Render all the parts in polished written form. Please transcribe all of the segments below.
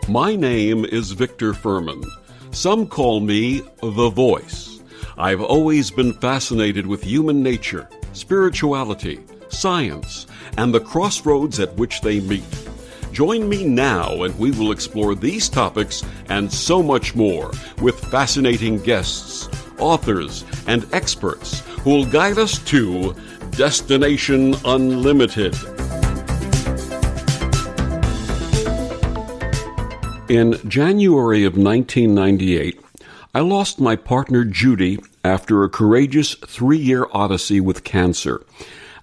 My name is Victor Fuhrman. Some call me The Voice. I've always been fascinated with human nature, spirituality, science, and the crossroads at which they meet. Join me now and we will explore these topics and so much more with fascinating guests, authors, and experts who will guide us to Destination Unlimited. In January of 1998, I lost my partner Judi after a courageous 3-year odyssey with cancer.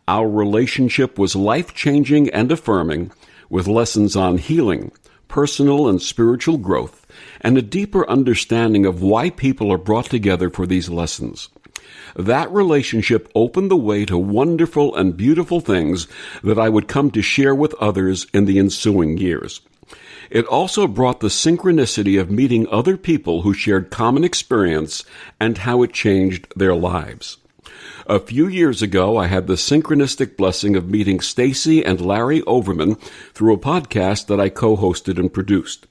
Our relationship was life-changing and affirming, with lessons on healing, personal and spiritual growth, and a deeper understanding of why people are brought together for these lessons. That relationship opened the way to wonderful and beautiful things that I would come to share with others in the ensuing years. It also brought the synchronicity of meeting other people who shared common experience and how it changed their lives. A few years ago, I had the synchronistic blessing of meeting Stacie and Larry Overman through a podcast that I co-hosted and produced.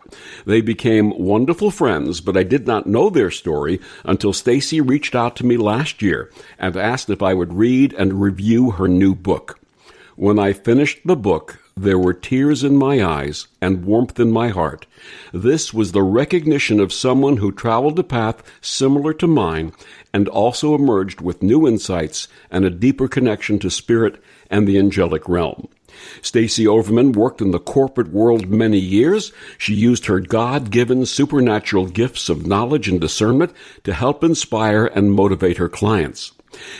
They became wonderful friends, but I did not know their story until Stacie reached out to me last year and asked if I would read and review her new book. When I finished the book, there were tears in my eyes and warmth in my heart. This was the recognition of someone who traveled a path similar to mine and also emerged with new insights and a deeper connection to spirit and the angelic realm. Stacie Overman worked in the corporate world many years. She used her God-given supernatural gifts of knowledge and discernment to help inspire and motivate her clients.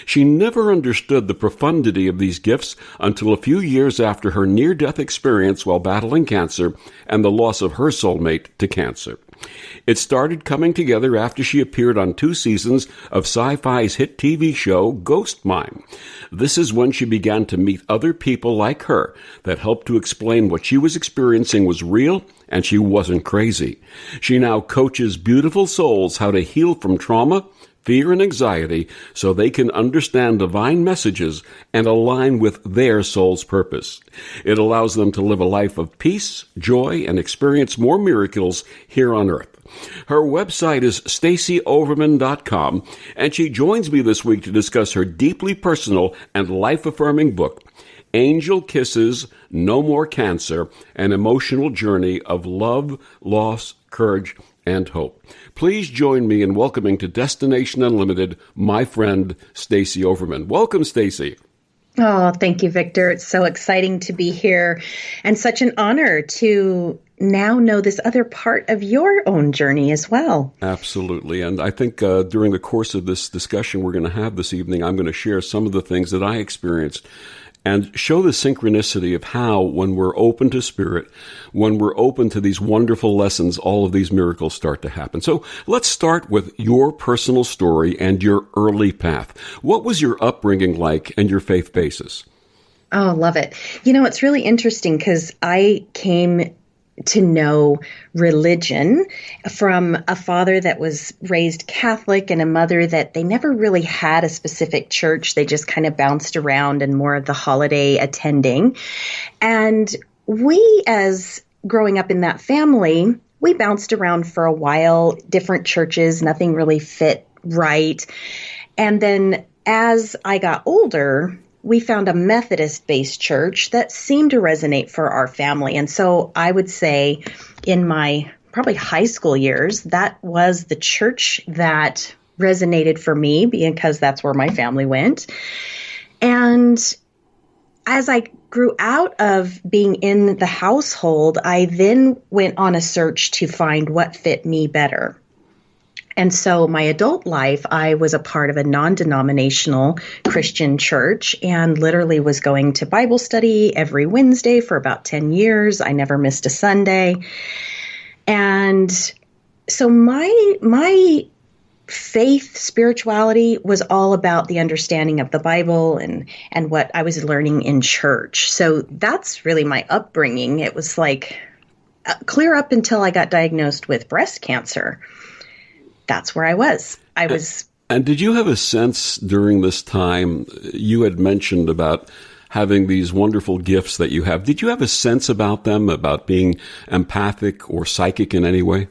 She never understood the profundity of these gifts until a few years after her near-death experience while battling cancer and the loss of her soulmate to cancer. It started coming together after she appeared on 2 seasons of Sci-Fi's hit TV show Ghost Mine. This is when she began to meet other people like her that helped to explain what she was experiencing was real and she wasn't crazy. She now coaches beautiful souls how to heal from trauma, fear, and anxiety so they can understand divine messages and align with their soul's purpose. It allows them to live a life of peace, joy, and experience more miracles here on earth. Her website is stacieoverman.com, and she joins me this week to discuss her deeply personal and life-affirming book, Angel Kisses, No More Cancer, an emotional journey of love, loss, courage, and hope. Please join me in welcoming to Destination Unlimited my friend Stacie Overman. Welcome, Stacie. Oh, thank you, Victor. It's so exciting to be here and such an honor to now know this other part of your own journey as well. Absolutely. And I think during the course of this discussion we're going to have this evening, I'm going to share some of the things that I experienced and show the synchronicity of how, when we're open to spirit, when we're open to these wonderful lessons, all of these miracles start to happen. So let's start with your personal story and your early path. What was your upbringing like and your faith basis? Oh, love it. You know, it's really interesting because I came to know religion from a father that was raised Catholic and a mother that they never really had a specific church. They just kind of bounced around and more of the holiday attending. And we, as growing up in that family, we bounced around for a while, different churches, nothing really fit right. And then as I got older, we found a Methodist-based church that seemed to resonate for our family. And so I would say in my probably high school years, that was the church that resonated for me because that's where my family went. And as I grew out of being in the household, I then went on a search to find what fit me better. And so my adult life, I was a part of a non-denominational Christian church and literally was going to Bible study every Wednesday for about 10 years. I never missed a Sunday. And so my faith, spirituality was all about the understanding of the Bible and what I was learning in church. So that's really my upbringing. It was like clear up until I got diagnosed with breast cancer. That's where I was. And did you have a sense during this time, you had mentioned about having these wonderful gifts that you have. Did you have a sense about them, about being empathic or psychic in any way?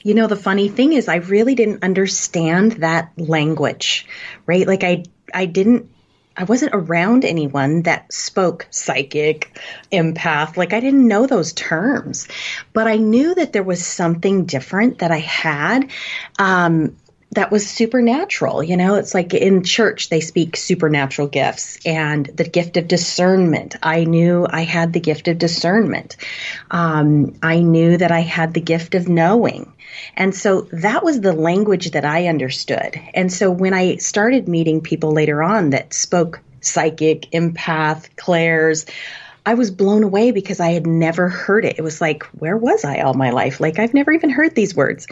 You know, the funny thing is I really didn't understand that language, right? Like I wasn't around anyone that spoke psychic, empath. Like I didn't know those terms, but I knew that there was something different that I had. That was supernatural. You know, it's like in church, they speak supernatural gifts and the gift of discernment. I knew I had the gift of discernment. I knew that I had the gift of knowing. And so that was the language that I understood. And so when I started meeting people later on that spoke psychic, empath, clairs, I was blown away because I had never heard it. It was like, where was I all my life? Like, I've never even heard these words.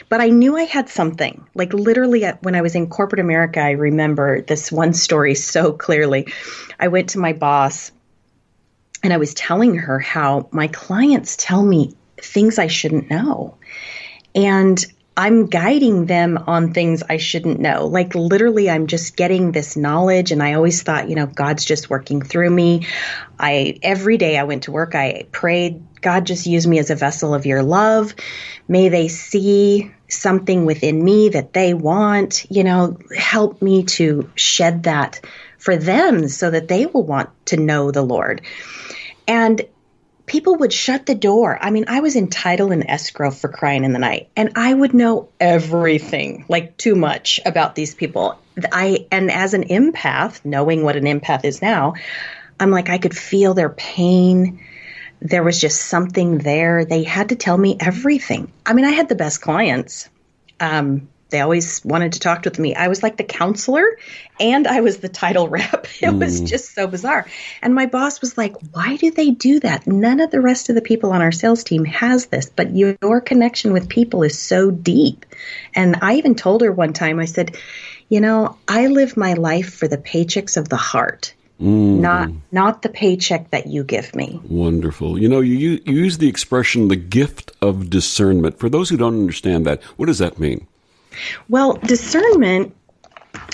But I knew I had something. Like, literally, when I was in corporate America, I remember this one story so clearly. I went to my boss, and I was telling her how my clients tell me things I shouldn't know. And I'm guiding them on things I shouldn't know. Like literally, I'm just getting this knowledge. And I always thought, you know, God's just working through me. Every day I went to work, I prayed, God, just use me as a vessel of your love. May they see something within me that they want, you know, help me to shed that for them so that they will want to know the Lord. And people would shut the door. I mean, I was in title and escrow for crying in the night, and I would know everything, like too much about these people. And as an empath, knowing what an empath is now, I'm like, I could feel their pain. There was just something there. They had to tell me everything. I mean, I had the best clients. They always wanted to talk with me. I was like the counselor and I was the title rep. It was just so bizarre. And my boss was like, why do they do that? None of the rest of the people on our sales team has this, but your connection with people is so deep. And I even told her one time, I said, you know, I live my life for the paychecks of the heart. Not the paycheck that you give me. Wonderful. You know, you use the expression, the gift of discernment. For those who don't understand that, what does that mean? Well, discernment,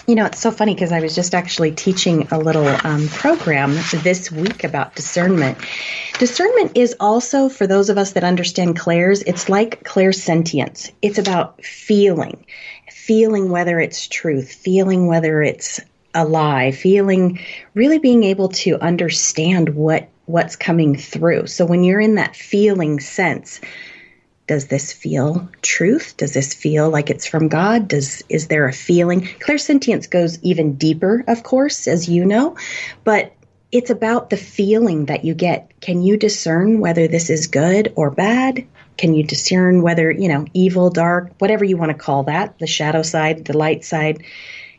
you know, it's so funny because I was just actually teaching a little program this week about discernment. Discernment is also, for those of us that understand clairs, it's like clairsentience. It's about feeling whether it's truth, feeling whether it's a lie, really being able to understand what's coming through. So when you're in that feeling sense, does this feel truth? Does this feel like it's from God? Is there a feeling? Clairsentience goes even deeper, of course, as you know, but it's about the feeling that you get. Can you discern whether this is good or bad? Can you discern whether, you know, evil, dark, whatever you want to call that, the shadow side, the light side?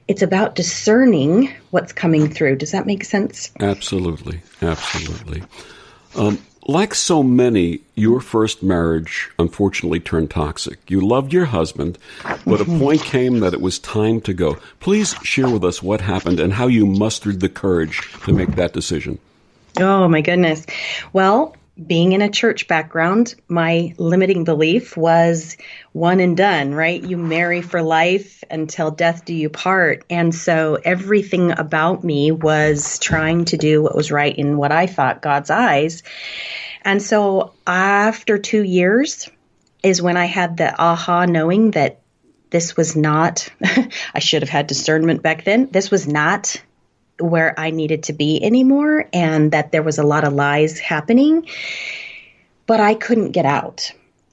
It's about discerning what's coming through. Does that make sense? Absolutely. Absolutely. Like so many, your first marriage unfortunately turned toxic. You loved your husband, but a point came that it was time to go. Please share with us what happened and how you mustered the courage to make that decision. Oh, my goodness. Well, being in a church background, my limiting belief was one and done, right? You marry for life until death do you part. And so everything about me was trying to do what was right in what I thought God's eyes. And so after 2 years is when I had the aha knowing that this was not, I should have had discernment back then. This was not where I needed to be anymore, and that there was a lot of lies happening, but I couldn't get out.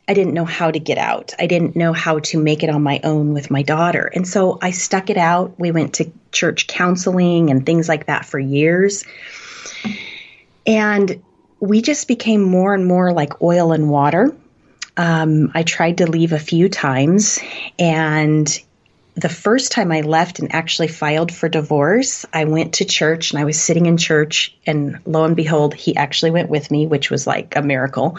I didn't know how to get out. I didn't know how to make it on my own with my daughter. And so I stuck it out. We went to church counseling and things like that for years. And we just became more and more like oil and water. I tried to leave a few times, and the first time I left and actually filed for divorce, I went to church and I was sitting in church, and lo and behold, he actually went with me, which was like a miracle.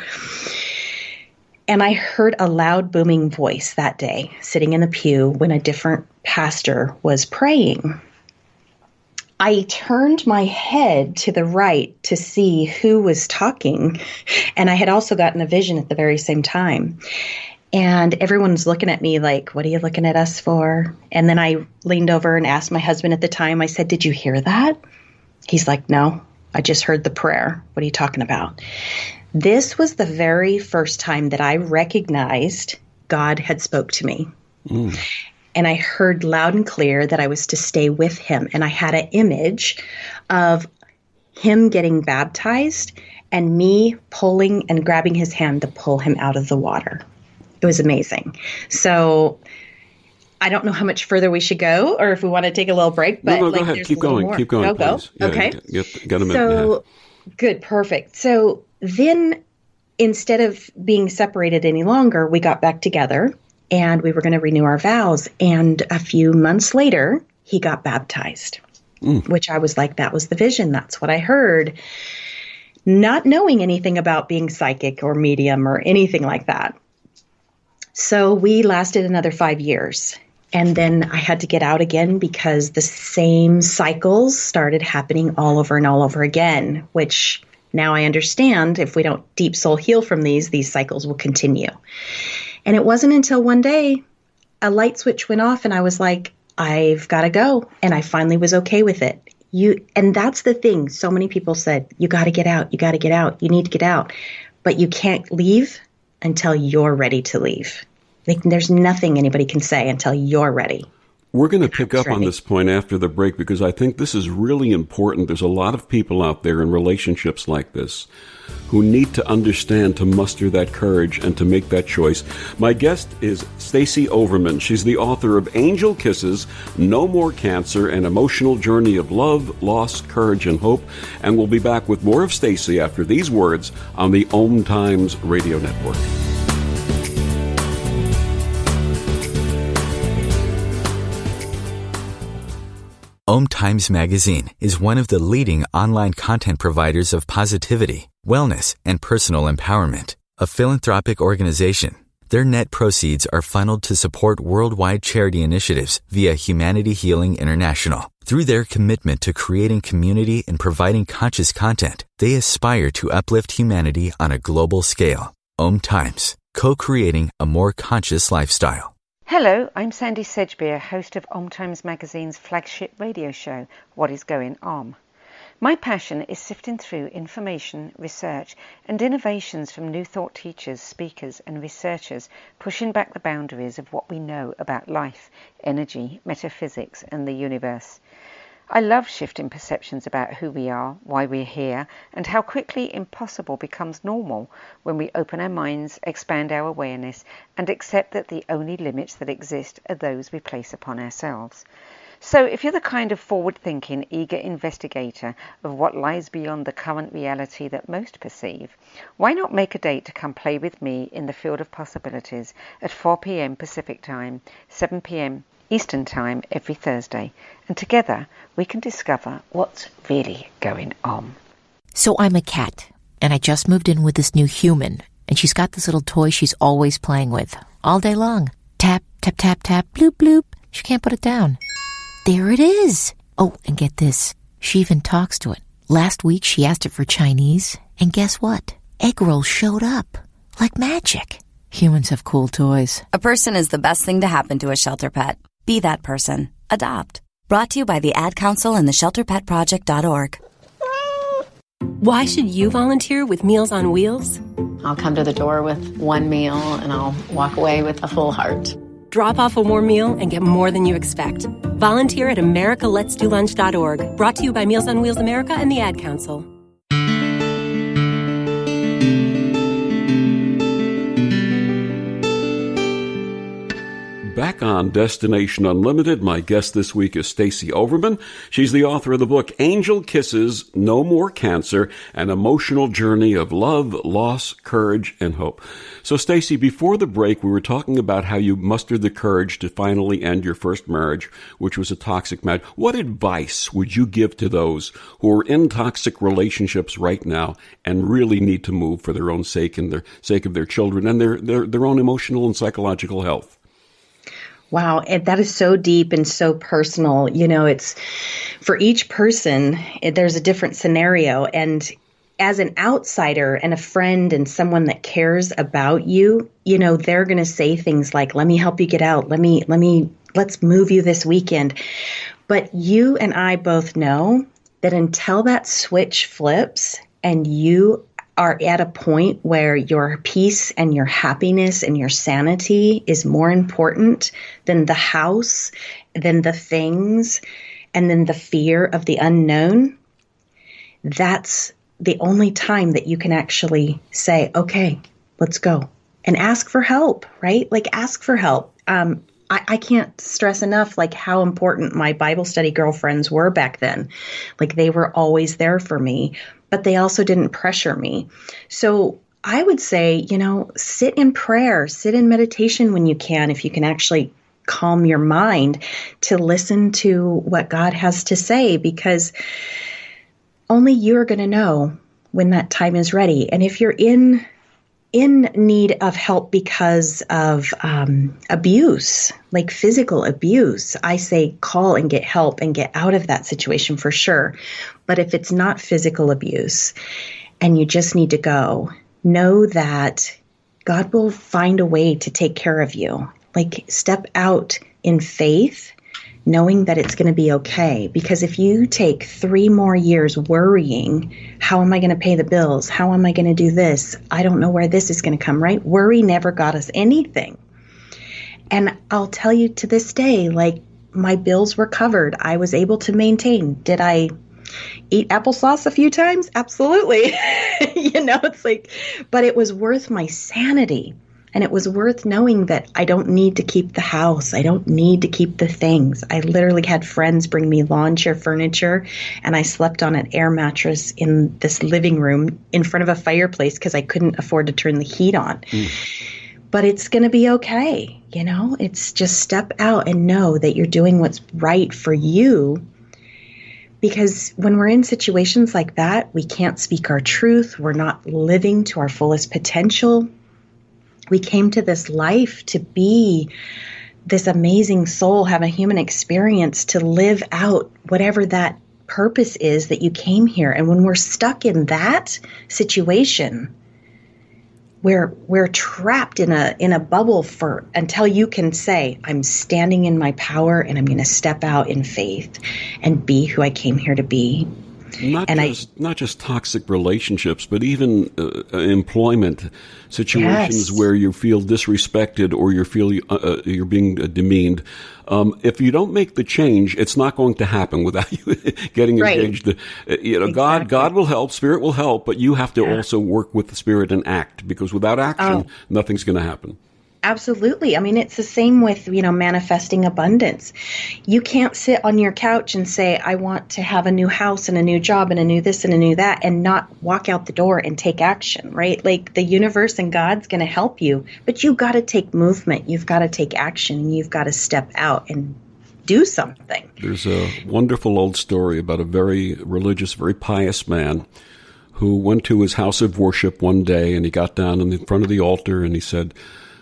And I heard a loud booming voice that day sitting in the pew when a different pastor was praying. I turned my head to the right to see who was talking, and I had also gotten a vision at the very same time. And everyone's looking at me like, what are you looking at us for? And then I leaned over and asked my husband at the time, I said, did you hear that? He's like, no. I just heard the prayer. What are you talking about? This was the very first time that I recognized God had spoke to me. Mm. And I heard loud and clear that I was to stay with him. And I had an image of him getting baptized and me pulling and grabbing his hand to pull him out of the water. It was amazing. So I don't know how much further we should go or if we want to take a little break. But no, go ahead. Keep going. Keep going, Go. please. Yeah, okay. Got a minute. Good. Perfect. So then instead of being separated any longer, we got back together and we were going to renew our vows. And a few months later, he got baptized, which I was like, that was the vision. That's what I heard. Not knowing anything about being psychic or medium or anything like that. So we lasted another 5 years. And then I had to get out again because the same cycles started happening all over and all over again, which now I understand if we don't deep soul heal from these cycles will continue. And it wasn't until one day a light switch went off and I was like, I've got to go. And I finally was okay with it. And that's the thing. So many people said, you got to get out. You got to get out. You need to get out. But you can't leave until you're ready to leave. Like, there's nothing anybody can say until you're ready. We're going to pick up on this point after the break because I think this is really important. There's a lot of people out there in relationships like this who need to understand to muster that courage and to make that choice. My guest is Stacie Overman. She's the author of Angel Kisses, No More Cancer, An Emotional Journey of Love, Loss, Courage, and Hope. And we'll be back with more of Stacie after these words on the OMTimes Radio Network. OMTimes Magazine is one of the leading online content providers of positivity, wellness, and personal empowerment. A philanthropic organization, their net proceeds are funneled to support worldwide charity initiatives via Humanity Healing International. Through their commitment to creating community and providing conscious content, they aspire to uplift humanity on a global scale. OMTimes, co-creating a more conscious lifestyle. Hello, I'm Sandy Sedgbeer, host of OMTimes Magazine's flagship radio show, What is Going On? My passion is sifting through information, research, and innovations from new thought teachers, speakers, and researchers pushing back the boundaries of what we know about life, energy, metaphysics, and the universe. I love shifting perceptions about who we are, why we're here, and how quickly impossible becomes normal when we open our minds, expand our awareness, and accept that the only limits that exist are those we place upon ourselves. So if you're the kind of forward-thinking, eager investigator of what lies beyond the current reality that most perceive, why not make a date to come play with me in the field of possibilities at 4 p.m. Pacific Time, 7 p.m. Eastern Time every Thursday, and together we can discover what's really going on. So I'm a cat, and I just moved in with this new human, and she's got this little toy she's always playing with, all day long. Tap, tap, tap, tap, bloop, bloop. She can't put it down. There it is. Oh, and get this. She even talks to it. Last week she asked it for Chinese, and guess what? Egg rolls showed up. Like magic. Humans have cool toys. A person is the best thing to happen to a shelter pet. Be that person. Adopt. Brought to you by the Ad Council and the ShelterPetProject.org. Why should you volunteer with Meals on Wheels? I'll come to the door with one meal and I'll walk away with a full heart. Drop off a warm meal and get more than you expect. Volunteer at AmericaLet'sDoLunch.org. Brought to you by Meals on Wheels America and the Ad Council. Back on Destination Unlimited, my guest this week is Stacie Overman. She's the author of the book Angel Kisses, No More Cancer, An Emotional Journey of Love, Loss, Courage, and Hope. So, Stacie, before the break, we were talking about how you mustered the courage to finally end your first marriage, which was a toxic marriage. What advice would you give to those who are in toxic relationships right now and really need to move for their own sake and their sake of their children and their own emotional and psychological health? Wow, that is so deep and so personal. You know, it's for each person, there's a different scenario. And as an outsider and a friend and someone that cares about you, you know, they're going to say things like, let me help you get out. Let's move you this weekend. But you and I both know that until that switch flips and you are at a point where your peace and your happiness and your sanity is more important than the house, than the things, and then the fear of the unknown, that's the only time that you can actually say, okay, let's go and ask for help, right? Like ask for help. I can't stress enough, like how important my Bible study girlfriends were back then. Like they were always there for me, but they also didn't pressure me. So I would say, sit in prayer, sit in meditation when you can, if you can actually calm your mind to listen to what God has to say, because only you're going to know when that time is ready. And if you're in need of help because of abuse, like physical abuse, I say call and get help and get out of that situation for sure. But if it's not physical abuse and you just need to go, know that God will find a way to take care of you. Like step out in faith, knowing that it's going to be okay. Because if you take 3 more years worrying, how am I going to pay the bills? How am I going to do this? I don't know where this is going to come, right? Worry never got us anything. And I'll tell you to this day, like my bills were covered. I was able to maintain. Did I eat applesauce a few times? Absolutely. It's like, but it was worth my sanity. And it was worth knowing that I don't need to keep the house. I don't need to keep the things. I literally had friends bring me lawn chair furniture, and I slept on an air mattress in this living room in front of a fireplace because I couldn't afford to turn the heat on. But it's going to be okay. It's just step out and know that you're doing what's right for you. Because when we're in situations like that, we can't speak our truth. We're not living to our fullest potential. We came to this life to be this amazing soul, have a human experience, to live out whatever that purpose is that you came here. And when we're stuck in that situation, we're trapped in a bubble until you can say, I'm standing in my power and I'm going to step out in faith and be who I came here to be. Not just toxic relationships, but even employment situations where you feel disrespected or you feel you're being demeaned. If you don't make the change, it's not going to happen without you getting engaged. Exactly. God will help, Spirit will help, but you have to also work with the Spirit and act, because without action, nothing's going to happen. Absolutely. I mean, it's the same with, manifesting abundance. You can't sit on your couch and say, I want to have a new house and a new job and a new this and a new that, and not walk out the door and take action, right? Like the universe and God's going to help you, but you've got to take movement. You've got to take action, and you've got to step out and do something. There's a wonderful old story about a very religious, very pious man who went to his house of worship one day, and he got down in front of the altar and he said,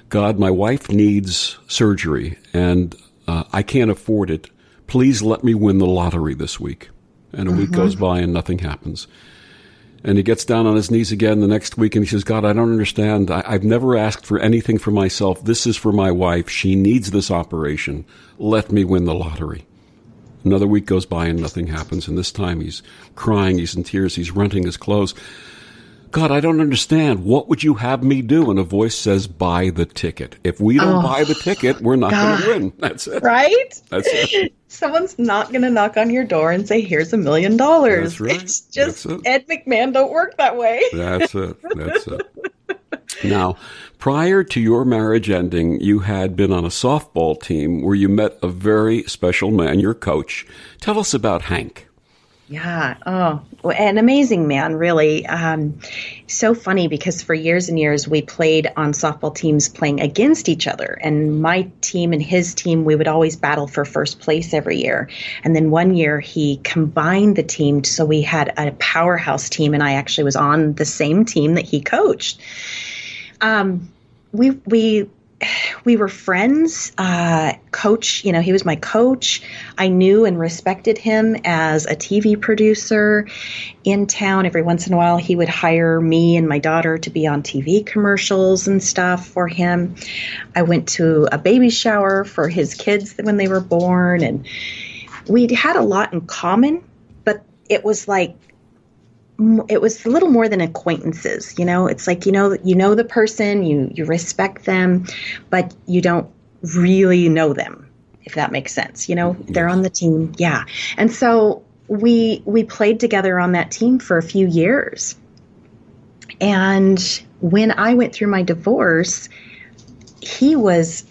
God, my wife needs surgery, and I can't afford it. Please let me win the lottery this week. And a week goes by and nothing happens. And he gets down on his knees again the next week and he says, God, I don't understand. I've never asked for anything for myself. This is for my wife. She needs this operation. Let me win the lottery. Another week goes by and nothing happens. And this time he's crying, he's in tears, he's renting his clothes. God, I don't understand. What would you have me do? And a voice says, buy the ticket. If we don't buy the ticket, we're not going to win. That's it. Right? That's it. Someone's not going to knock on your door and say, here's $1 million. That's right. It's just, Ed McMahon don't work that way. That's it. That's it. Now, prior to your marriage ending, you had been on a softball team where you met a very special man, your coach. Tell us about Hank. Yeah. Oh, an amazing man, really. So funny because for years and years we played on softball teams playing against each other. And my team and his team, we would always battle for first place every year. And then one year he combined the team. So we had a powerhouse team, and I actually was on the same team that he coached. We were friends. Coach, he was my coach. I knew and respected him as a TV producer in town. Every once in a while, he would hire me and my daughter to be on TV commercials and stuff for him. I went to a baby shower for his kids when they were born, and we had a lot in common. But it was like, it was a little more than acquaintances, it's like, the person, you respect them, but you don't really know them, if that makes sense. They're on the team. Yeah. And so we played together on that team for a few years. And when I went through my divorce, he was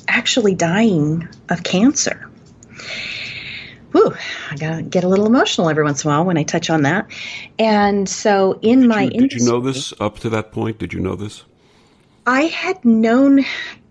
actually dying of cancer. Whew, I gotta get a little emotional every once in a while when I touch on that. And so did you know this up to that point? Did you know this? I had known,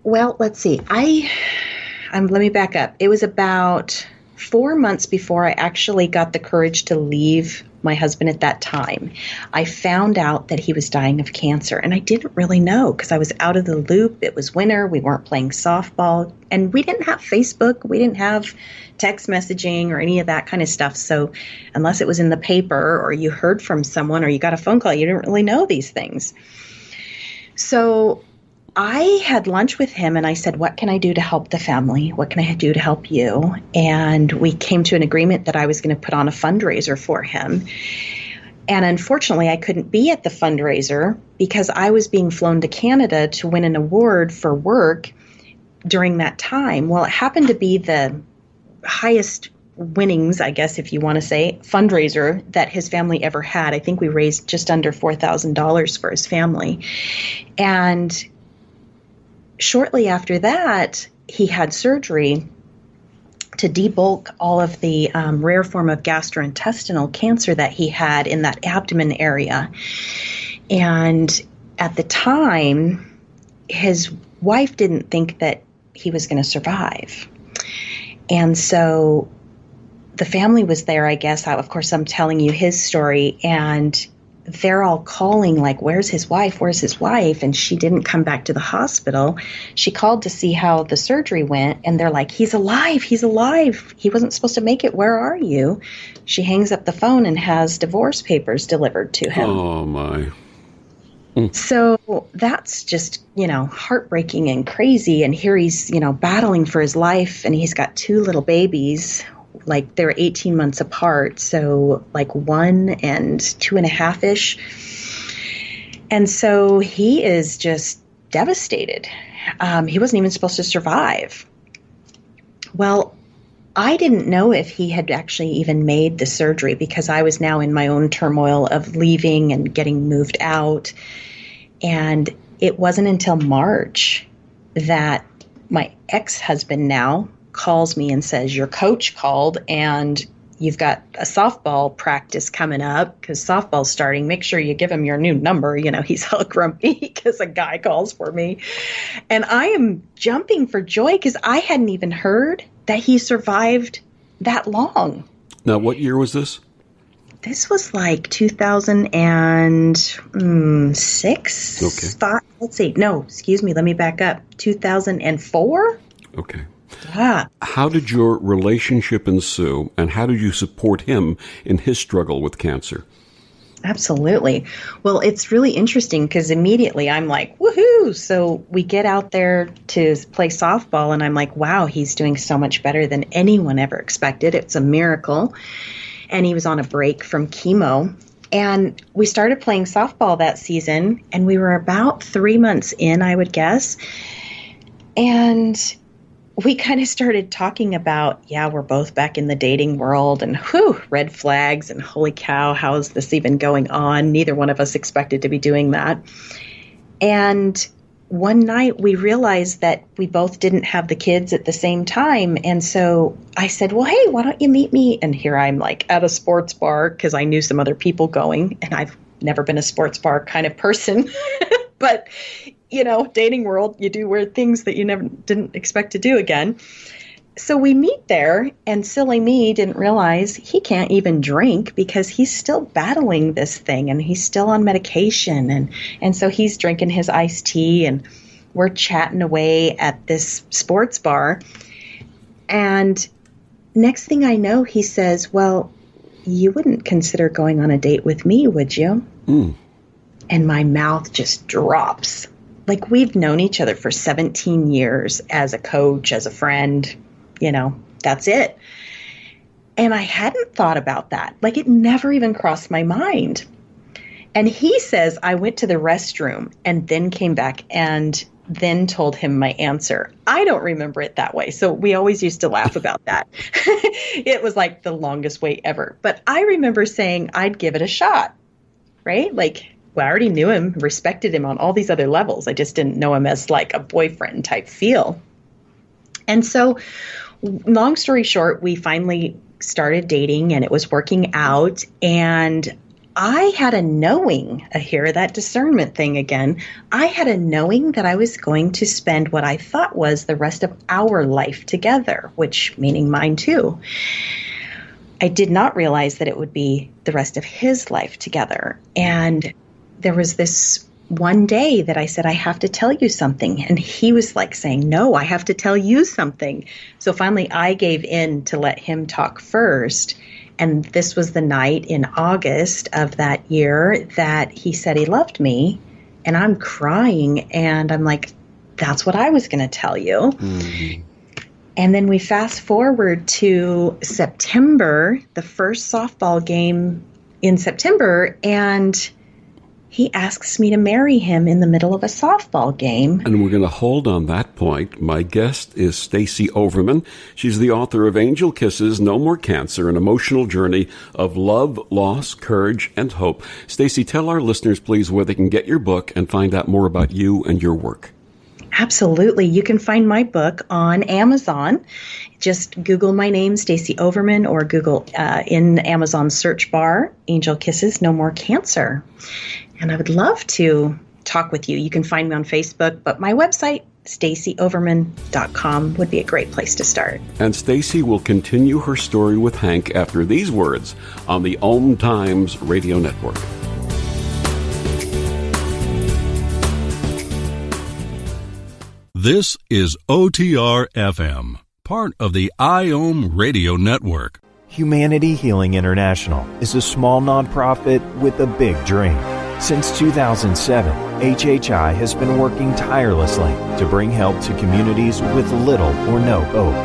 well, let's see. Let me back up. It was about 4 months before I actually got the courage to leave my husband at that time. I found out that he was dying of cancer, and I didn't really know because I was out of the loop. It was winter. We weren't playing softball, and we didn't have Facebook. We didn't have text messaging or any of that kind of stuff. So unless it was in the paper or you heard from someone or you got a phone call, you didn't really know these things. So I had lunch with him and I said, what can I do to help the family? What can I do to help you? And we came to an agreement that I was going to put on a fundraiser for him. And unfortunately, I couldn't be at the fundraiser because I was being flown to Canada to win an award for work during that time. Well, it happened to be the highest winnings, I guess, if you want to say, fundraiser that his family ever had. I think we raised just under $4,000 for his family. And shortly after that, he had surgery to debulk all of the rare form of gastrointestinal cancer that he had in that abdomen area. And at the time, his wife didn't think that he was going to survive. And so the family was there, I guess. Of course, I'm telling you his story, and they're all calling like, where's his wife? Where's his wife? And she didn't come back to the hospital. She called to see how the surgery went, and they're like, he's alive. He's alive. He wasn't supposed to make it. Where are you? She hangs up the phone and has divorce papers delivered to him. Oh, my. So that's just, heartbreaking and crazy. And here he's, battling for his life, and he's got 2 little babies. Like they're 18 months apart. So like 1 and 2.5-ish. And so he is just devastated. He wasn't even supposed to survive. Well, I didn't know if he had actually even made the surgery because I was now in my own turmoil of leaving and getting moved out. And it wasn't until March that my ex-husband now calls me and says, your coach called and you've got a softball practice coming up because softball's starting. Make sure you give him your new number. He's all grumpy because a guy calls for me. And I am jumping for joy because I hadn't even heard that he survived that long. Now, what year was this? This was like 2006. Okay. Let's see. No, excuse me. Let me back up. 2004. Okay. Yeah. How did your relationship ensue, and how did you support him in his struggle with cancer? Absolutely. Well, it's really interesting because immediately I'm like, woohoo. So we get out there to play softball and I'm like, wow, he's doing so much better than anyone ever expected. It's a miracle. And he was on a break from chemo. And we started playing softball that season, and we were about 3 months in, I would guess. And we kind of started talking about, we're both back in the dating world, and red flags, and holy cow, how is this even going on? Neither one of us expected to be doing that. And one night we realized that we both didn't have the kids at the same time. And so I said, well, hey, why don't you meet me? And here I'm like at a sports bar because I knew some other people going, and I've never been a sports bar kind of person. But, dating world, you do weird things that you didn't expect to do again. So we meet there, and silly me didn't realize he can't even drink because he's still battling this thing and he's still on medication. And so he's drinking his iced tea, and we're chatting away at this sports bar. And next thing I know, he says, well, you wouldn't consider going on a date with me, would you? Mm. And my mouth just drops. Like, we've known each other for 17 years as a coach, as a friend, that's it. And I hadn't thought about that. Like, it never even crossed my mind. And he says I went to the restroom and then came back and then told him my answer. I don't remember it that way. So we always used to laugh about that. It was like the longest wait ever. But I remember saying I'd give it a shot, right? Like, well, I already knew him, respected him on all these other levels. I just didn't know him as like a boyfriend type feel. And so, long story short, we finally started dating and it was working out. And I had a knowing, here, that discernment thing again. I had a knowing that I was going to spend what I thought was the rest of our life together, which meaning mine too. I did not realize that it would be the rest of his life together. And there was this one day that I said, I have to tell you something. And he was like saying, no, I have to tell you something. So finally I gave in to let him talk first. And this was the night in August of that year that he said he loved me. And I'm crying. And I'm like, that's what I was going to tell you. Mm-hmm. And then we fast forward to September, the first softball game in September. And he asks me to marry him in the middle of a softball game. And we're going to hold on that point. My guest is Stacie Overman. She's the author of Angel Kisses, No More Cancer, an emotional journey of love, loss, courage, and hope. Stacie, tell our listeners, please, where they can get your book and find out more about you and your work. Absolutely. You can find my book on Amazon. Just Google my name, Stacie Overman, or Google in Amazon search bar, Angel Kisses, No More Cancer. And I would love to talk with you. You can find me on Facebook, but my website, StacieOverman.com, would be a great place to start. And Stacie will continue her story with Hank after these words on the OMTimes radio network. This is OTR-FM, part of the IOM radio network. Humanity Healing International is a small nonprofit with a big dream. Since 2007, HHI has been working tirelessly to bring help to communities with little or no hope.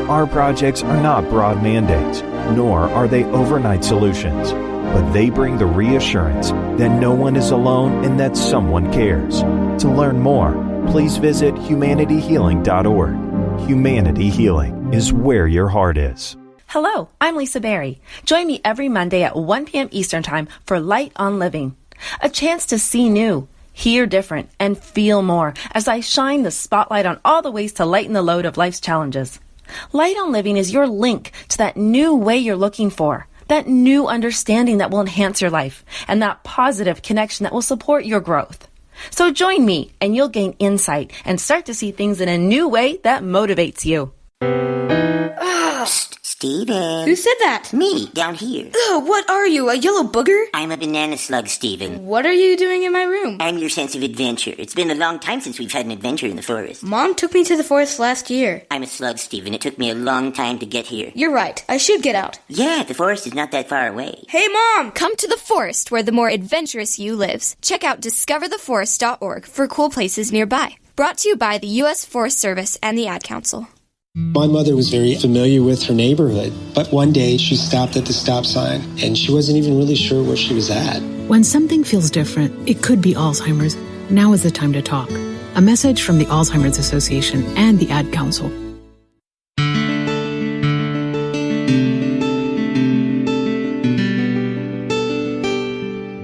Our projects are not broad mandates, nor are they overnight solutions, but they bring the reassurance that no one is alone and that someone cares. To learn more, please visit humanityhealing.org. Humanity Healing is where your heart is. Hello, I'm Lisa Berry. Join me every Monday at 1 p.m. Eastern Time for Light on Living. A chance to see new, hear different, and feel more as I shine the spotlight on all the ways to lighten the load of life's challenges. Light on Living is your link to that new way you're looking for, that new understanding that will enhance your life, and that positive connection that will support your growth. So join me, and you'll gain insight and start to see things in a new way that motivates you. Steven. Who said that? Me, down here. Ugh, what are you, a yellow booger? I'm a banana slug, Steven. What are you doing in my room? I'm your sense of adventure. It's been a long time since we've had an adventure in the forest. Mom took me to the forest last year. I'm a slug, Steven. It took me a long time to get here. You're right. I should get out. Yeah, the forest is not that far away. Hey, Mom! Come to the forest where the more adventurous you lives. Check out discovertheforest.org for cool places nearby. Brought to you by the U.S. Forest Service and the Ad Council. My mother was very familiar with her neighborhood, but one day she stopped at the stop sign and she wasn't even really sure where she was at. When something feels different, it could be Alzheimer's. Now is the time to talk. A message from the Alzheimer's Association and the Ad Council.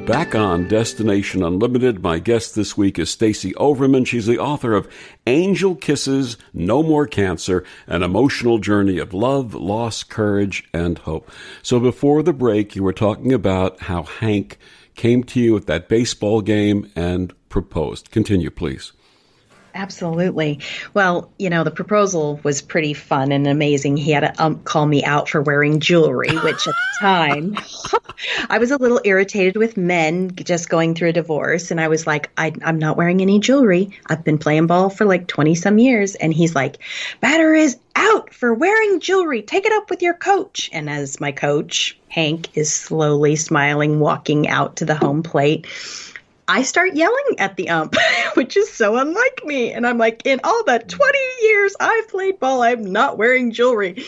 Back on Destination Unlimited, my guest this week is Stacie Overman. She's the author of Angel Kisses, No More Cancer, an emotional journey of love, loss, courage, and hope. So before the break, you were talking about how Hank came to you at that baseball game and proposed. Continue, please. Absolutely. Well, the proposal was pretty fun and amazing. He had to call me out for wearing jewelry, which at the time, I was a little irritated with men just going through a divorce. And I was like, I'm not wearing any jewelry. I've been playing ball for like 20 some years. And he's like, batter is out for wearing jewelry. Take it up with your coach. And as my coach, Hank, is slowly smiling, walking out to the home plate, I start yelling at the ump, which is so unlike me. And I'm like, in all the 20 years I've played ball, I'm not wearing jewelry.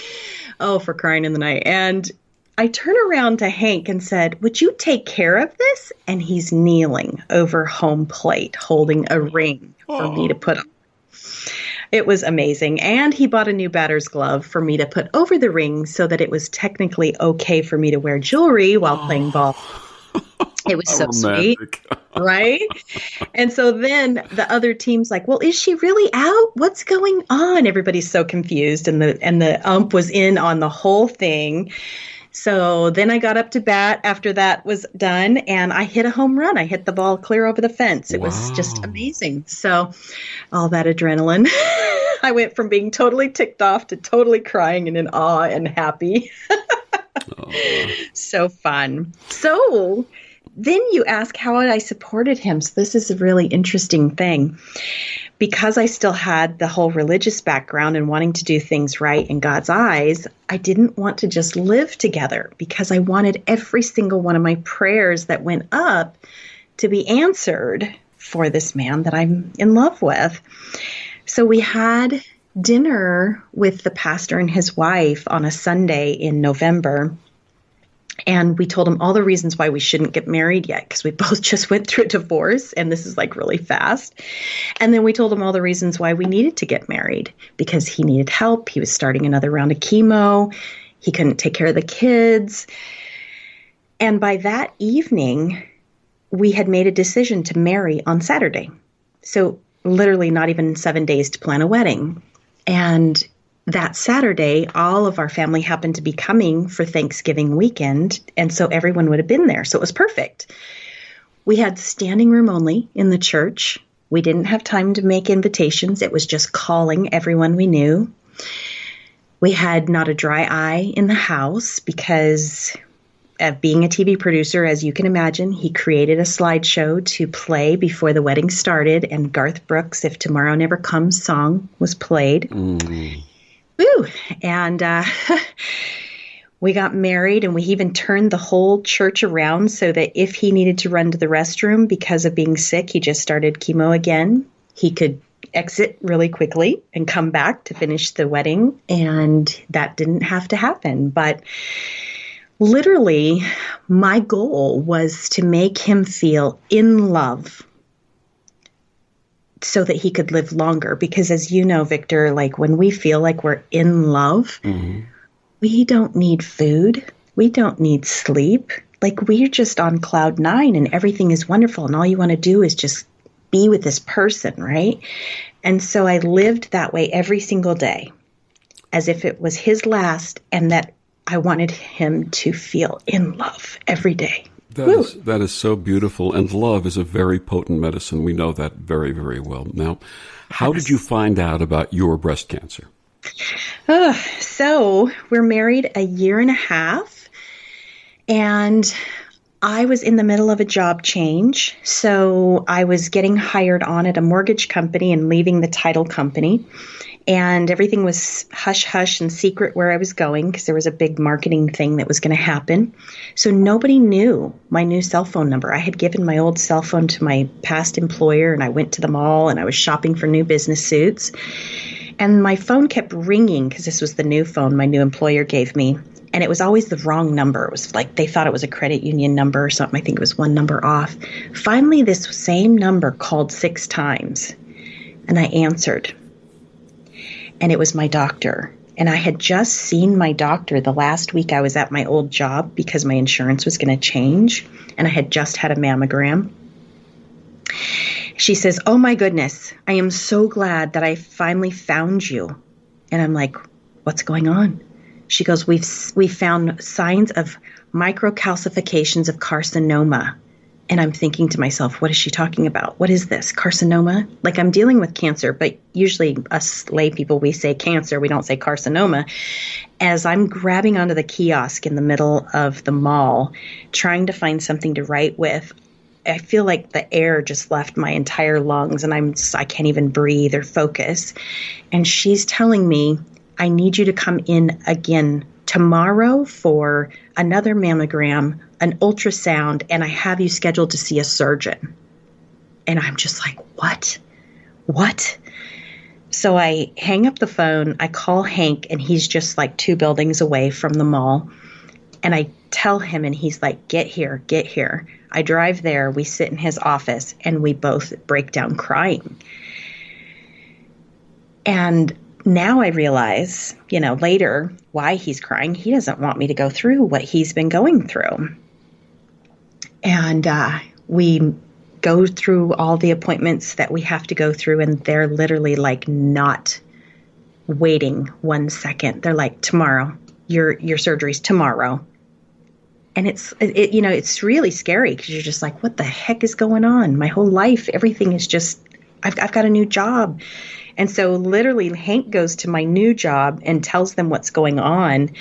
Oh, for crying in the night. And I turn around to Hank and said, would you take care of this? And he's kneeling over home plate, holding a ring for me to put on. It was amazing. And he bought a new batter's glove for me to put over the ring so that it was technically okay for me to wear jewelry while playing ball. It was so sweet, right? And so then the other team's like, well, is she really out? What's going on? Everybody's so confused. And the ump was in on the whole thing. So then I got up to bat after that was done, and I hit a home run. I hit the ball clear over the fence. It was just amazing. So all that adrenaline, I went from being totally ticked off to totally crying and in awe and happy. So fun. So then you ask how I supported him. So this is a really interesting thing. Because I still had the whole religious background and wanting to do things right in God's eyes, I didn't want to just live together because I wanted every single one of my prayers that went up to be answered for this man that I'm in love with. So we had dinner with the pastor and his wife on a Sunday in November. And we told him all the reasons why we shouldn't get married yet, because we both just went through a divorce, and this is like really fast. And then we told him all the reasons why we needed to get married, because he needed help. He was starting another round of chemo. He couldn't take care of the kids. And by that evening, we had made a decision to marry on Saturday. So literally not even 7 days to plan a wedding. And that Saturday, all of our family happened to be coming for Thanksgiving weekend, and so everyone would have been there. So it was perfect. We had standing room only in the church. We didn't have time to make invitations. It was just calling everyone we knew. We had not a dry eye in the house because being a TV producer, as you can imagine, he created a slideshow to play before the wedding started, and Garth Brooks' If Tomorrow Never Comes song was played. Woo! And we got married, and we even turned the whole church around so that if he needed to run to the restroom because of being sick, he just started chemo again, he could exit really quickly and come back to finish the wedding. And that didn't have to happen. But literally, my goal was to make him feel in love so that he could live longer. Because as you know, Victor, like when we feel like we're in love, we don't need food. We don't need sleep. Like we're just on cloud nine and everything is wonderful. And all you want to do is just be with this person, right? And so I lived that way every single day as if it was his last, and that I wanted him to feel in love every day. That is so beautiful, and love is a very potent medicine. We know that very, very well. Now, how did you find out about your breast cancer? So we're married a year and a half, and I was in the middle of a job change. So I was getting hired on at a mortgage company and leaving the title company. And everything was hush-hush and secret where I was going because there was a big marketing thing that was going to happen. So nobody knew my new cell phone number. I had given my old cell phone to my past employer, and I went to the mall and I was shopping for new business suits. And my phone kept ringing because this was the new phone my new employer gave me. And it was always the wrong number. It was like they thought it was a credit union number or something. I think it was one number off. Finally, this same number called 6 times, and I answered. And it was my doctor. And I had just seen my doctor the last week I was at my old job because my insurance was going to change. And I had just had a mammogram. She says, "Oh my goodness, I am so glad that I finally found you." And I'm like, "What's going on?" She goes, "We've found signs of microcalcifications of carcinoma." And I'm thinking to myself, what is she talking about? What is this? Carcinoma? Like I'm dealing with cancer, but usually us lay people, we say cancer, we don't say carcinoma. As I'm grabbing onto the kiosk in the middle of the mall, trying to find something to write with, I feel like the air just left my entire lungs and I can't even breathe or focus. And she's telling me, "I need you to come in again tomorrow for another mammogram, an ultrasound, and I have you scheduled to see a surgeon." And I'm just like, what? So I hang up the phone, I call Hank, and he's just like 2 buildings away from the mall. And I tell him, and he's like, get here, get here. I drive there, we sit in his office, and we both break down crying. And now I realize, later, why he's crying. He doesn't want me to go through what he's been going through. And we go through all the appointments that we have to go through, and they're literally like not waiting 1 second. They're like, tomorrow, your surgery's tomorrow. And it's really scary because you're just like, what the heck is going on? My whole life, everything is just, I've got a new job. And so literally Hank goes to my new job and tells them what's going on.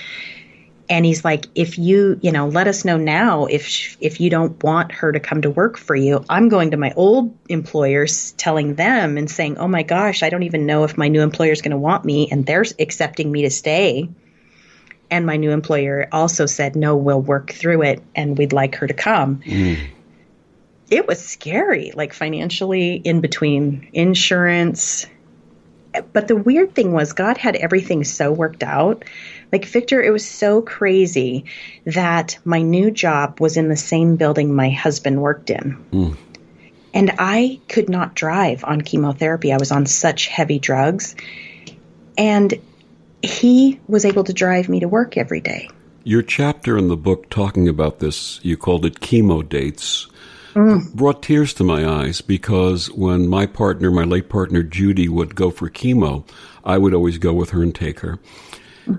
And he's like, if you let us know now if you don't want her to come to work for you. I'm going to my old employers, telling them and saying, oh my gosh, I don't even know if my new employer is going to want me, and they're accepting me to stay. And my new employer also said, no, we'll work through it and we'd like her to come. It was scary, like financially, in between insurance. But the weird thing was God had everything so worked out. Like, Victor, it was so crazy that my new job was in the same building my husband worked in. And I could not drive on chemotherapy. I was on such heavy drugs. And he was able to drive me to work every day. Your chapter in the book talking about this, you called it chemo dates, brought tears to my eyes, because when my late partner, Judi, would go for chemo, I would always go with her and take her.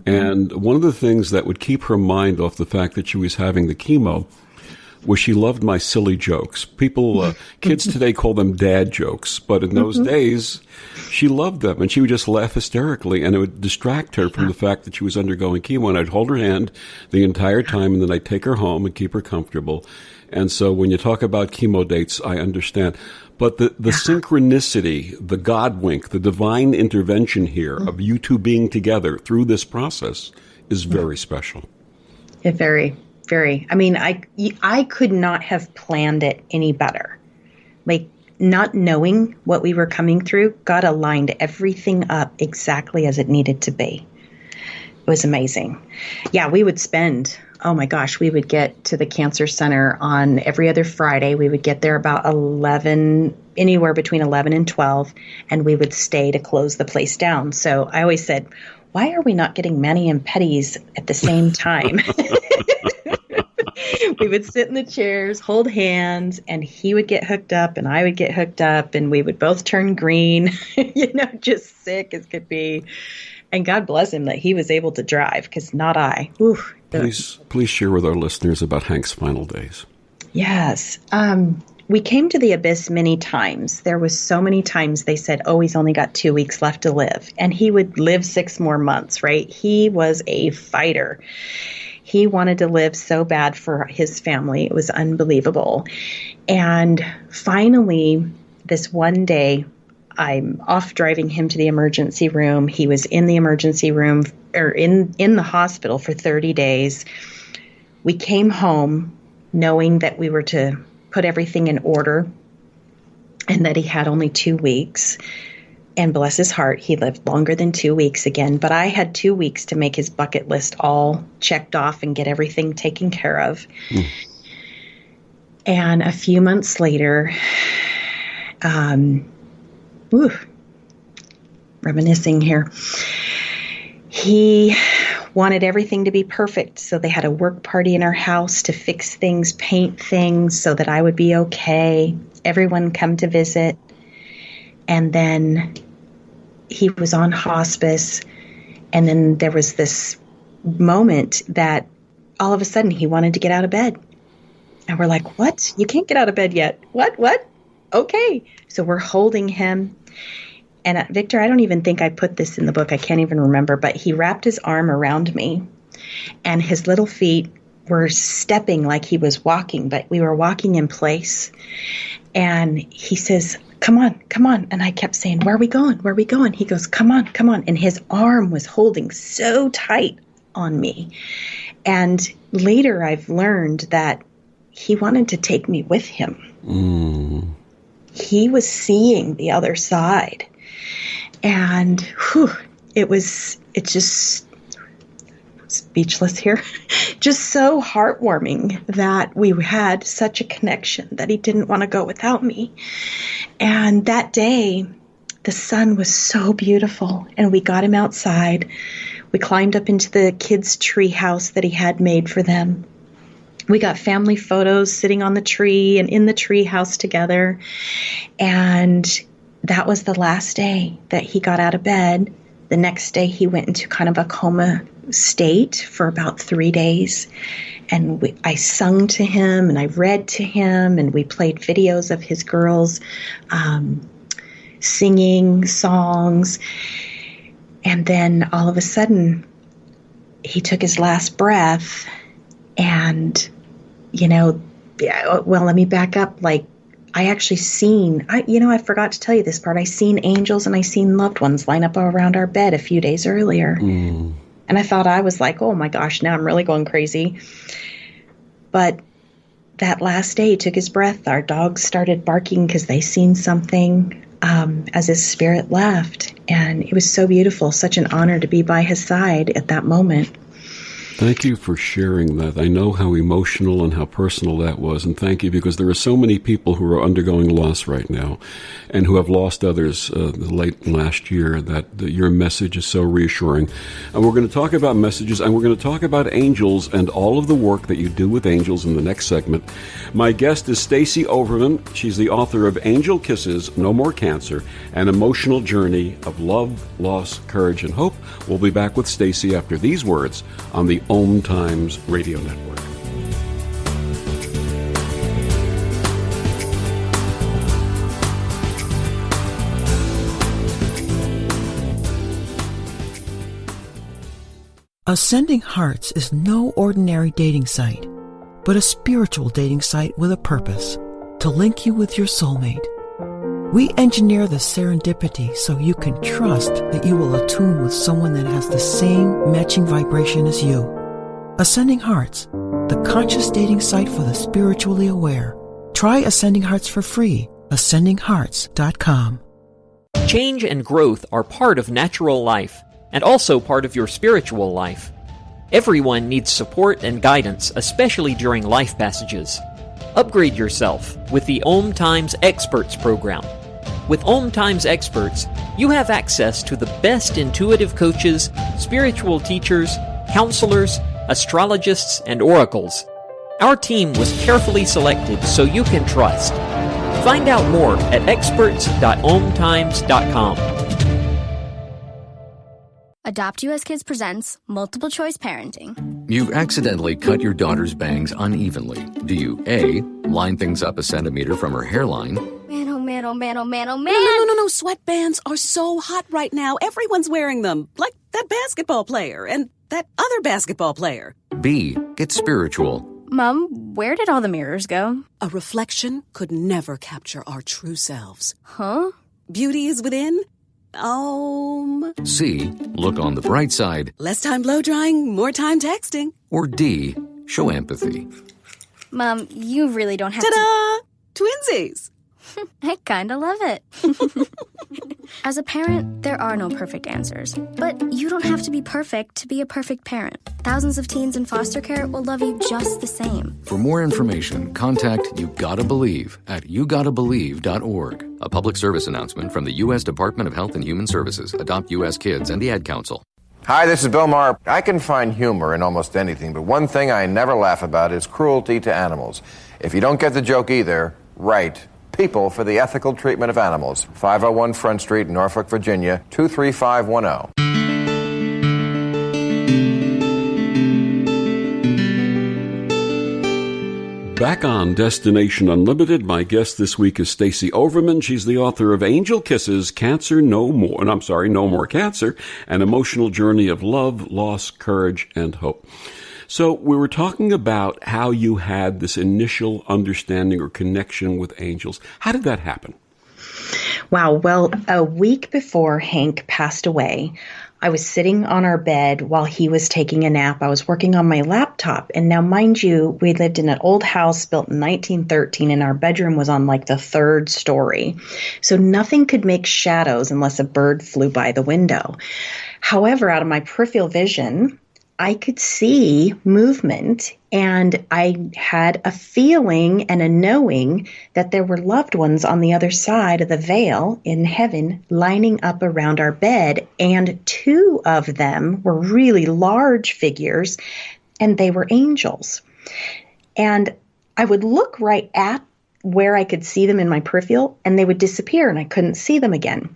And one of the things that would keep her mind off the fact that she was having the chemo was she loved my silly jokes. Kids today call them dad jokes, but in those days, she loved them, and she would just laugh hysterically, and it would distract her from the fact that she was undergoing chemo, and I'd hold her hand the entire time, and then I'd take her home and keep her comfortable. And so when you talk about chemo dates, I understand. But the synchronicity, the God wink, the divine intervention here of you two being together through this process is very special. Very, very. I mean, I could not have planned it any better. Like, not knowing what we were coming through, God aligned everything up exactly as it needed to be. It was amazing. Yeah, we would spend, oh my gosh, we would get to the cancer center on every other Friday. We would get there about 11, anywhere between 11 and 12, and we would stay to close the place down. So I always said, why are we not getting mani and pedis at the same time? We would sit in the chairs, hold hands, and he would get hooked up and I would get hooked up, and we would both turn green, just sick as could be. And God bless him that he was able to drive, because not I. Oof. Please share with our listeners about Hank's final days. Yes. We came to the abyss many times. There was so many times they said, oh, he's only got 2 weeks left to live. And he would live 6 more months, right? He was a fighter. He wanted to live so bad for his family. It was unbelievable. And finally, this one day, I'm off driving him to the emergency room. He was in the emergency room, or in the hospital for 30 days. We came home knowing that we were to put everything in order and that he had only 2 weeks. And bless his heart, he lived longer than 2 weeks again. But I had 2 weeks to make his bucket list all checked off and get everything taken care of. And a few months later, reminiscing here, he wanted everything to be perfect. So they had a work party in our house to fix things, paint things so that I would be okay. Everyone come to visit. And then he was on hospice. And then there was this moment that all of a sudden he wanted to get out of bed. And we're like, what? You can't get out of bed yet. What? Okay. So we're holding him. And Victor, I don't even think I put this in the book. I can't even remember. But he wrapped his arm around me. And his little feet were stepping like he was walking. But we were walking in place. And he says, come on. And I kept saying, where are we going? He goes, come on. And his arm was holding so tight on me. And later I've learned that he wanted to take me with him. He was seeing the other side. And it's just speechless here. Just so heartwarming that we had such a connection, that he didn't want to go without me. And that day, the sun was so beautiful, and we got him outside. We climbed up into the kids' tree house that he had made for them. We got family photos sitting on the tree and in the tree house together. And that was the last day that he got out of bed. The next day, he went into kind of a coma state for about 3 days. And I sung to him, and I read to him, and we played videos of his girls singing songs. And then all of a sudden, he took his last breath. And, let me back up. I actually I forgot to tell you this part. I seen angels and I seen loved ones line up around our bed a few days earlier. Mm. And I thought, I was like, oh my gosh, now I'm really going crazy. But that last day he took his breath. Our dogs started barking because they seen something as his spirit left. And it was so beautiful, such an honor to be by his side at that moment. Thank you for sharing that. I know how emotional and how personal that was, and thank you, because there are so many people who are undergoing loss right now and who have lost others late last year, that your message is so reassuring. And we're going to talk about messages, and we're going to talk about angels and all of the work that you do with angels in the next segment. My guest is Stacie Overman. She's the author of Angel Kisses, No More Cancer, An Emotional Journey of Love, Loss, Courage, and Hope. We'll be back with Stacie after these words on the OMTimes Radio Network. Ascending Hearts is no ordinary dating site, but a spiritual dating site with a purpose, to link you with your soulmate. We engineer the serendipity so you can trust that you will attune with someone that has the same matching vibration as you. Ascending Hearts, the conscious dating site for the spiritually aware. Try Ascending Hearts for free. AscendingHearts.com. Change and growth are part of natural life, and also part of your spiritual life. Everyone needs support and guidance, especially during life passages. Upgrade yourself with the OMTimes Experts program. With OMTimes Experts, you have access to the best intuitive coaches, spiritual teachers, counselors, astrologists, and oracles. Our team was carefully selected so you can trust. Find out more at experts.omtimes.com. Adopt US Kids presents Multiple Choice Parenting. You accidentally cut your daughter's bangs unevenly. Do you A, line things up a centimeter from her hairline? Man, oh man, oh man, oh man, oh man! No. Sweatbands are so hot right now. Everyone's wearing them. Like that basketball player and that other basketball player. B, get spiritual. Mom, where did all the mirrors go? A reflection could never capture our true selves. Huh? Beauty is within. C, look on the bright side. Less time blow drying, more time texting. Or D, show empathy. Mom, you really don't have Ta-da! Twinsies! I kinda love it. As a parent, there are no perfect answers. But you don't have to be perfect to be a perfect parent. Thousands of teens in foster care will love you just the same. For more information, contact You Gotta Believe at YouGottaBelieve.org. A public service announcement from the U.S. Department of Health and Human Services, Adopt U.S. Kids, and the Ad Council. Hi, this is Bill Maher. I can find humor in almost anything, but one thing I never laugh about is cruelty to animals. If you don't get the joke either, write People for the Ethical Treatment of Animals, 501 Front Street, Norfolk, Virginia, 23510. Back on Destination Unlimited, my guest this week is Stacie Overman. She's the author of Angel Kisses, No More Cancer, An Emotional Journey of Love, Loss, Courage, and Hope. So we were talking about how you had this initial understanding or connection with angels. How did that happen? Wow. Well, a week before Hank passed away, I was sitting on our bed while he was taking a nap. I was working on my laptop. And now, mind you, we lived in an old house built in 1913, and our bedroom was on like the 3rd story. So nothing could make shadows unless a bird flew by the window. However, out of my peripheral vision, I could see movement, and I had a feeling and a knowing that there were loved ones on the other side of the veil in heaven lining up around our bed, and 2 of them were really large figures, and they were angels. And I would look right at where I could see them in my peripheral, and they would disappear, and I couldn't see them again.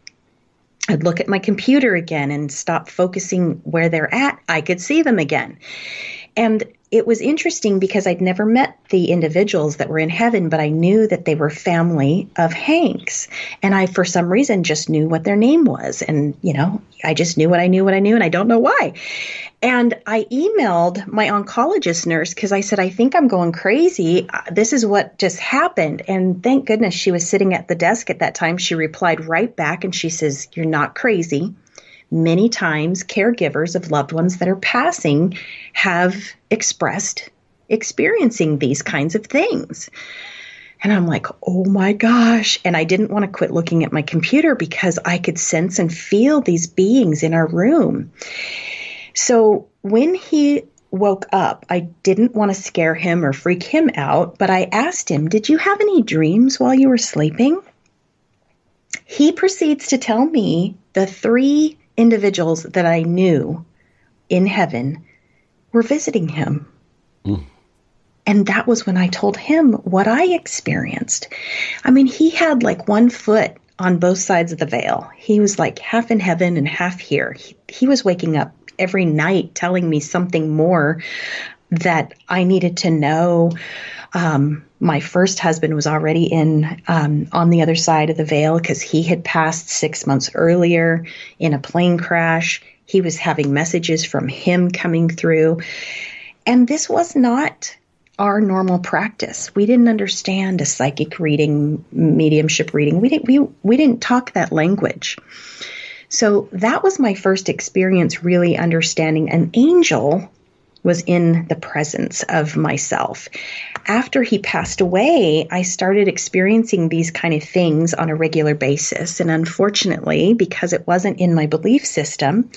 I'd look at my computer again and stop focusing where they're at. I could see them again. And it was interesting because I'd never met the individuals that were in heaven, but I knew that they were family of Hank's. And I, for some reason, just knew what their name was. And, I just knew what I knew, and I don't know why. And I emailed my oncologist nurse because I said, I think I'm going crazy. This is what just happened. And thank goodness she was sitting at the desk at that time. She replied right back and she says, you're not crazy. Many times caregivers of loved ones that are passing have expressed experiencing these kinds of things. And I'm like, oh my gosh. And I didn't want to quit looking at my computer because I could sense and feel these beings in our room. So when he woke up, I didn't want to scare him or freak him out, but I asked him, did you have any dreams while you were sleeping? He proceeds to tell me the 3 individuals that I knew in heaven were visiting him. And that was when I told him what I experienced. I mean, he had like 1 foot on both sides of the veil. He was like half in heaven and half here. He was waking up every night telling me something more that I needed to know. My first husband was already on the other side of the veil because he had passed 6 months earlier in a plane crash. He was having messages from him coming through. And this was not our normal practice. We didn't understand a psychic reading, mediumship reading. We didn't talk that language. So that was my first experience really understanding an angel was in the presence of myself. After he passed away, I started experiencing these kind of things on a regular basis. And unfortunately, because it wasn't in my belief system,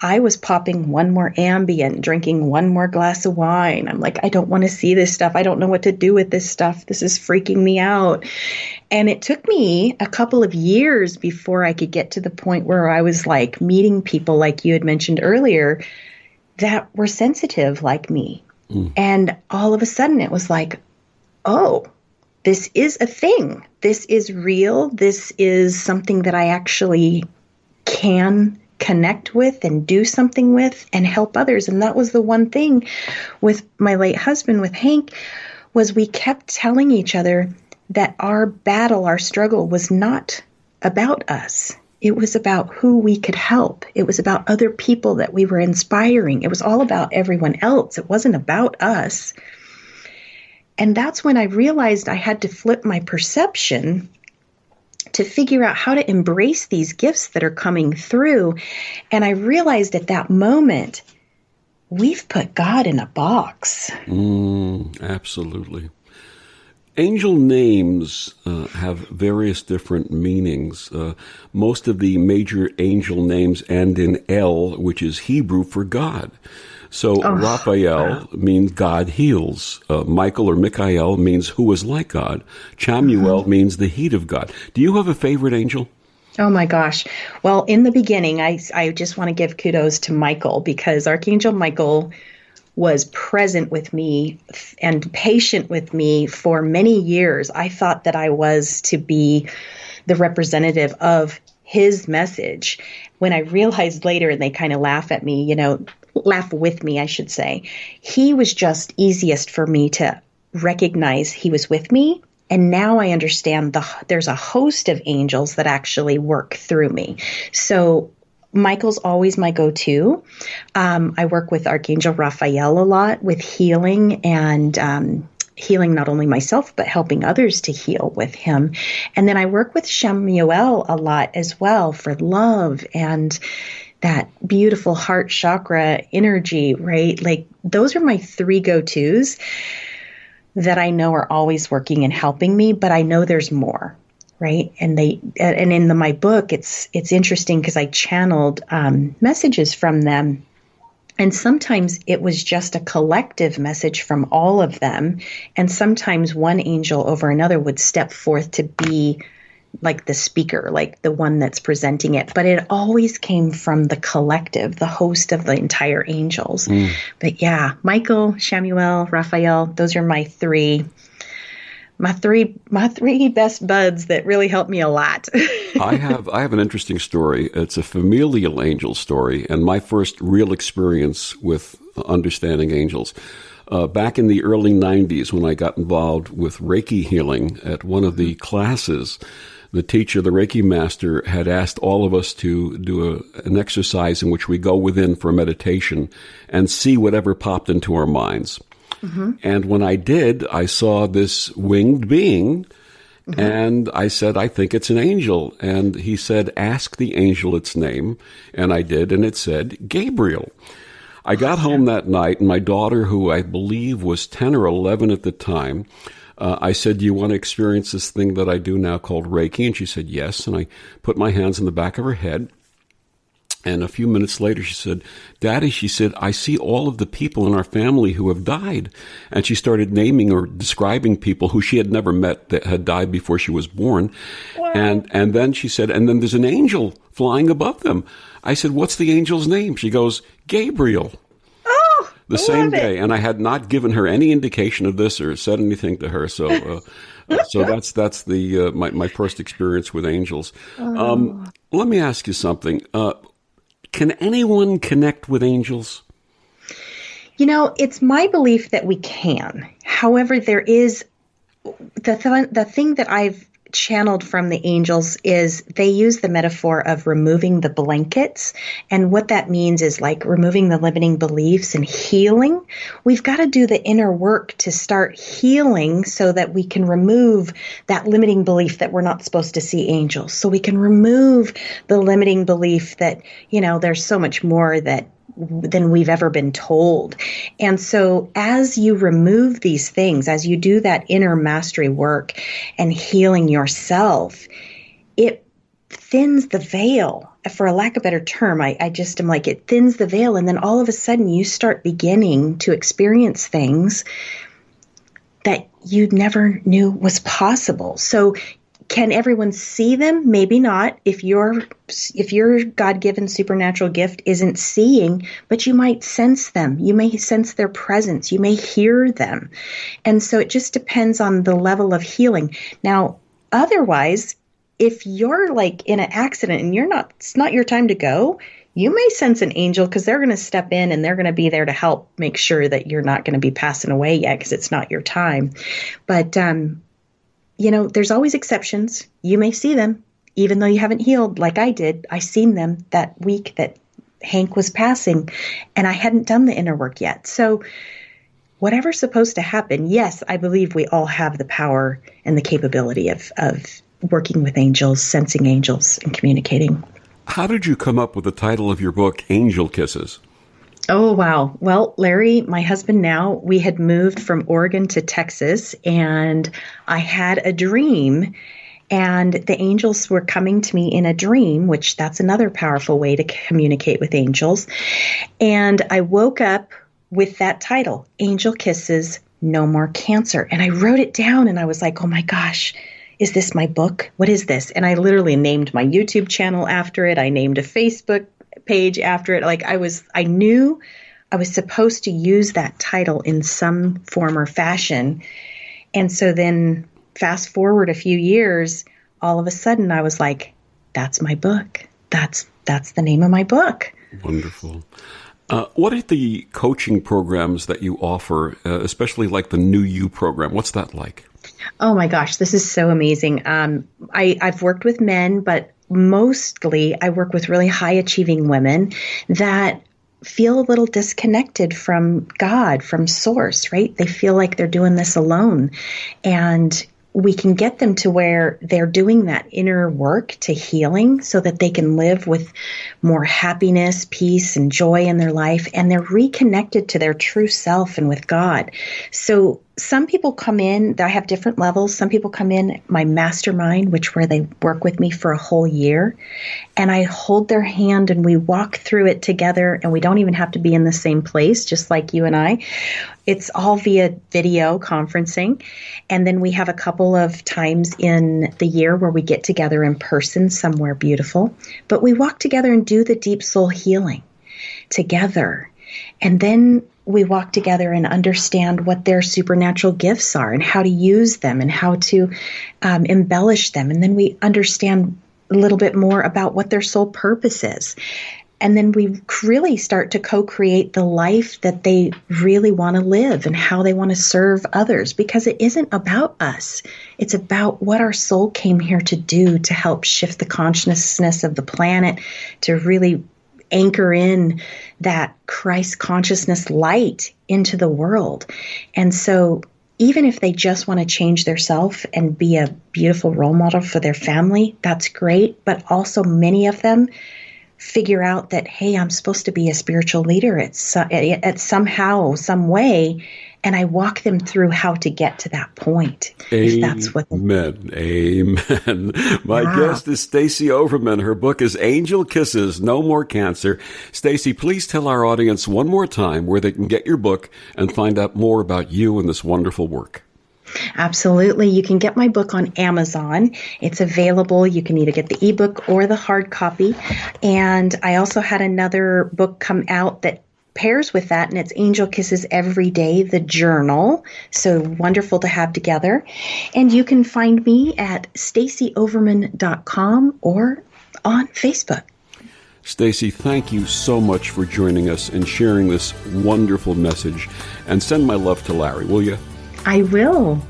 I was popping 1 more Ambien, drinking 1 more glass of wine. I'm like, I don't want to see this stuff. I don't know what to do with this stuff. This is freaking me out. And it took me a couple of years before I could get to the point where I was like meeting people like you had mentioned earlier that were sensitive like me. And all of a sudden it was like, oh, this is a thing. This is real. This is something that I actually can connect with and do something with and help others. And that was the one thing with my late husband, with Hank, was we kept telling each other that our battle, our struggle was not about us. It was about who we could help. It was about other people that we were inspiring. It was all about everyone else. It wasn't about us. And that's when I realized I had to flip my perception to figure out how to embrace these gifts that are coming through. And I realized at that moment, we've put God in a box. Absolutely. Angel names have various different meanings. Most of the major angel names end in El, which is Hebrew for God. So Raphael means God heals. Michael or Michael means who is like God. Chamuel means the heat of God. Do you have a favorite angel? Oh my gosh. Well, in the beginning, I just want to give kudos to Michael, because Archangel Michael was present with me and patient with me for many years. I thought that I was to be the representative of his message. When I realized later, and they kind of laugh at me, laugh with me, I should say, he was just easiest for me to recognize he was with me. And now I understand there's a host of angels that actually work through me. So Michael's always my go-to. I work with Archangel Raphael a lot with healing and healing not only myself, but helping others to heal with him. And then I work with Chamuel a lot as well for love and that beautiful heart chakra energy, right? Like those are my 3 go-tos that I know are always working and helping me, but I know there's more, right? And in my book, it's interesting because I channeled messages from them. And sometimes it was just a collective message from all of them. And sometimes one angel over another would step forth to be like the speaker, like the one that's presenting it. But it always came from the collective, the host of the entire angels. But yeah, Michael, Shamuel, Raphael, those are my three best buds that really helped me a lot. I have an interesting story. It's a familial angel story, and my first real experience with understanding angels. Back in the early 90s, when I got involved with Reiki healing at one of the classes, the teacher, the Reiki master, had asked all of us to do an exercise in which we go within for meditation and see whatever popped into our minds. Mm-hmm. And when I did, I saw this winged being, and I said, I think it's an angel. And he said, ask the angel its name. And I did, and it said Gabriel. I got home that night, and my daughter, who I believe was 10 or 11 at the time, I said, do you want to experience this thing that I do now called Reiki? And she said, yes. And I put my hands in the back of her head. And a few minutes later, she said, Daddy, she said, I see all of the people in our family who have died. And she started naming or describing people who she had never met that had died before she was born. Wow. And then she said, and then there's an angel flying above them. I said, what's the angel's name? She goes, Gabriel. The same day, and I had not given her any indication of this or said anything to her. So, so that's the my first experience with angels. Let me ask you something. Can anyone connect with angels? You know, it's my belief that we can. However, there is the thing that I've channeled from the angels is they use the metaphor of removing the blankets. And what that means is like removing the limiting beliefs and healing. We've got to do the inner work to start healing so that we can remove that limiting belief that we're not supposed to see angels. So we can remove the limiting belief that, you know, there's so much more than we've ever been told. And so as you remove these things, as you do that inner mastery work and healing yourself, it thins the veil. For a lack of a better term, I just am like, it thins the veil. And then all of a sudden you start beginning to experience things that you never knew was possible. So can everyone see them? Maybe not. If your God-given supernatural gift isn't seeing, but you might sense them. You may sense their presence. You may hear them. And so it just depends on the level of healing. Now, otherwise, if you're like in an accident and it's not your time to go, you may sense an angel because they're going to step in and they're going to be there to help make sure that you're not going to be passing away yet because it's not your time. But, you know, there's always exceptions. You may see them, even though you haven't healed like I did. I seen them that week that Hank was passing, and I hadn't done the inner work yet. So whatever's supposed to happen, yes, I believe we all have the power and the capability of working with angels, sensing angels, and communicating. How did you come up with the title of your book, Angel Kisses? Oh, wow. Well, Larry, my husband now, we had moved from Oregon to Texas, and I had a dream, and the angels were coming to me in a dream, which that's another powerful way to communicate with angels. And I woke up with that title, Angel Kisses, No More Cancer. And I wrote it down, and I was like, oh my gosh, is this my book? What is this? And I literally named my YouTube channel after it. I named a Facebook page after it. Like I knew I was supposed to use that title in some form or fashion. And so then fast forward a few years, all of a sudden I was like, that's my book. That's the name of my book. Wonderful. What are the coaching programs that you offer, especially like the New You program? What's that like? Oh my gosh, this is so amazing. I've worked with men, but mostly I work with really high achieving women that feel a little disconnected from God, from source, right? They feel like they're doing this alone. And we can get them to where they're doing that inner work to healing so that they can live with more happiness, peace, and joy in their life, and they're reconnected to their true self and with God. So some people come in, I have different levels. Some people come in my mastermind, where they work with me for a whole year, and I hold their hand and we walk through it together, and we don't even have to be in the same place, just like you and I. It's all via video conferencing. And then we have a couple of times in the year where we get together in person somewhere beautiful. But we walk together and do the deep soul healing together. And then we walk together and understand what their supernatural gifts are and how to use them and how to embellish them. And then we understand a little bit more about what their soul purpose is. And then we really start to co-create the life that they really want to live and how they want to serve others, because it isn't about us. It's about what our soul came here to do, to help shift the consciousness of the planet, to really anchor in that Christ consciousness light into the world. And so even if they just want to change their self and be a beautiful role model for their family, that's great. But also many of them figure out that, hey, I'm supposed to be a spiritual leader at somehow, some way, and I walk them through how to get to that point. Amen. Amen. My guest is Stacie Overman. Her book is Angel Kisses, No More Cancer. Stacie, please tell our audience one more time where they can get your book and find out more about you and this wonderful work. Absolutely. You can get my book on Amazon. It's available. You can either get the ebook or the hard copy. And I also had another book come out that pairs with that, and it's Angel Kisses Every Day, the journal. So wonderful to have together. And you can find me at stacieoverman.com or on Facebook. Stacie, thank you so much for joining us and sharing this wonderful message. And send my love to Larry, will you? I will.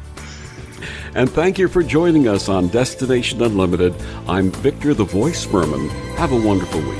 And thank you for joining us on Destination Unlimited. I'm Victor the Voice Fuhrman. Have a wonderful week.